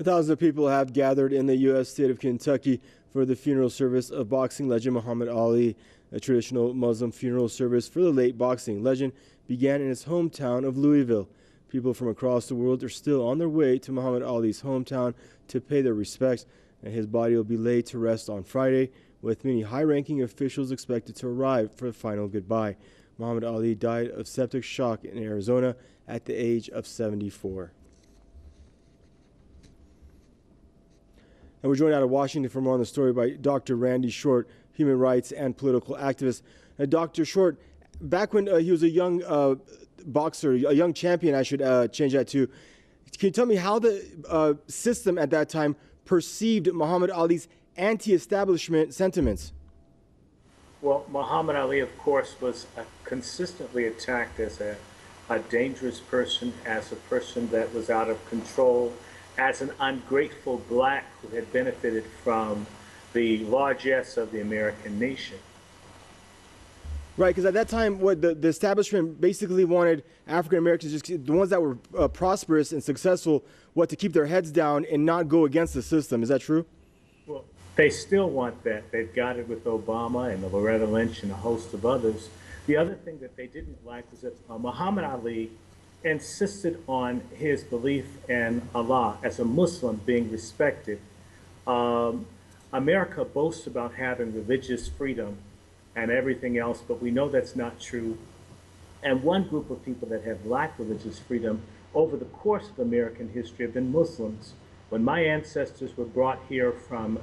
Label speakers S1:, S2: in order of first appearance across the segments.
S1: Thousands of people have gathered in the U.S. state of Kentucky for the funeral service of boxing legend Muhammad Ali. A traditional Muslim funeral service for the late boxing legend began in his hometown of Louisville. People from across the world are still on their way to Muhammad Ali's hometown to pay their respects, and his body will be laid to rest on Friday, with many high-ranking officials expected to arrive for the final goodbye. Muhammad Ali died of septic shock in Arizona at the age of 74. And we're joined out of Washington for more on the story by Dr. Randy Short, human rights and political activist. Dr. Short, back when he was a young boxer, a young champion, I should change that to, can you tell me how the system at that time perceived Muhammad Ali's anti-establishment sentiments?
S2: Well, Muhammad Ali, of course, was consistently attacked as a dangerous person, as a person that was out of control, as an ungrateful black who had benefited from the largesse of the American nation.
S1: Right, because at that time, what the establishment basically wanted African Americans, just the ones that were prosperous and successful, to keep their heads down and not go against the system. Is that true?
S2: Well, they still want that. They've got it with Obama and Loretta Lynch and a host of others. The other thing that they didn't like was that Muhammad Ali insisted on his belief in Allah as a Muslim being respected. America boasts about having religious freedom and everything else, but we know that's not true. And one group of people that have lacked religious freedom over the course of American history have been Muslims. When my ancestors were brought here from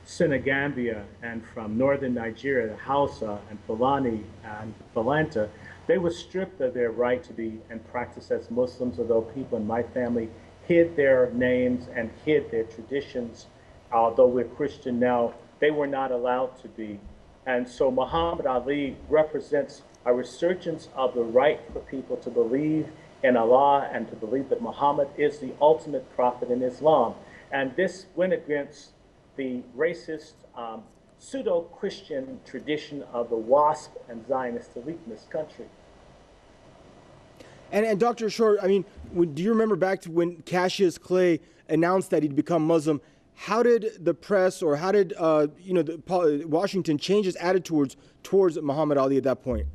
S2: Senegambia and from northern Nigeria, the Hausa and Fulani and Falanta, they were stripped of their right to be and practice as Muslims, although people in my family hid their names and hid their traditions. Although we're Christian now, they were not allowed to be. And so Muhammad Ali represents a resurgence of the right for people to believe in Allah and to believe that Muhammad is the ultimate prophet in Islam. And this went against the racist, pseudo-Christian tradition of the WASP and Zionist elite in this country.
S1: And Dr. Short, I mean, do you remember back to when Cassius Clay announced that he'd become Muslim? How did the press, or how did Washington change its attitude towards Muhammad Ali at that point?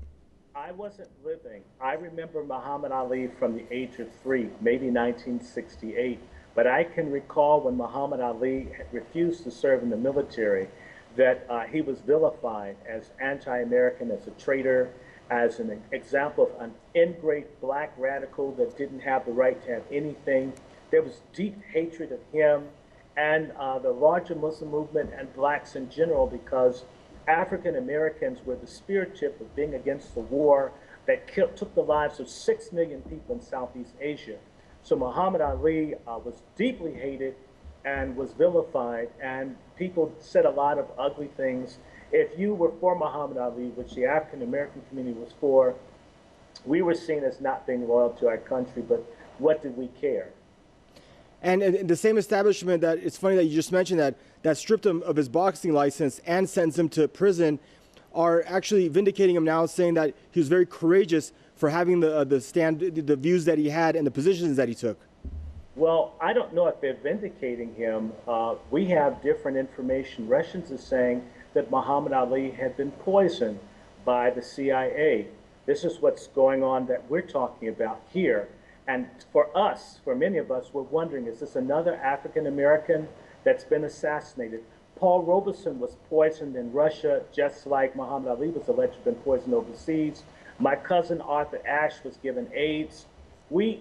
S2: I wasn't living. I remember Muhammad Ali from the age of 3, maybe 1968. But I can recall when Muhammad Ali had refused to serve in the military, that he was vilified as anti-American, as a traitor, as an example of an ingrate black radical that didn't have the right to have anything. There was deep hatred of him and the larger Muslim movement and blacks in general, because African Americans were the speartip of being against the war that took the lives of 6 million people in Southeast Asia. So Muhammad Ali was deeply hated and was vilified, and people said a lot of ugly things. If you were for Muhammad Ali, which the African American community was for, we were seen as not being loyal to our country, but what did we care?
S1: And the same establishment that, it's funny that you just mentioned that stripped him of his boxing license and sends him to prison, are actually vindicating him now, saying that he was very courageous for having the views that he had and the positions that he took.
S2: Well, I don't know if they're vindicating him. We have different information. Russians are saying that Muhammad Ali had been poisoned by the CIA. This is what's going on that we're talking about here. And for us, for many of us, we're wondering, is this another African American that's been assassinated? Paul Robeson was poisoned in Russia, just like Muhammad Ali was alleged to have been poisoned overseas. My cousin Arthur Ashe was given AIDS. We're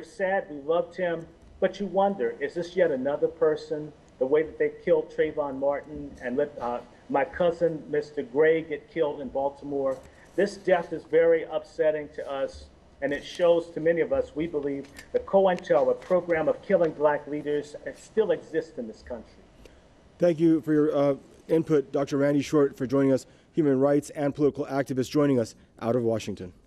S2: sad. We loved him, but you wonder, is this yet another person? The way that they killed Trayvon Martin and let my cousin, Mr. Gray, get killed in Baltimore. This death is very upsetting to us, and it shows to many of us, we believe, the COINTEL, a program of killing black leaders, still exists in this country.
S1: Thank you for your input, Dr. Randy Short, for joining us, human rights and political activist, joining us out of Washington.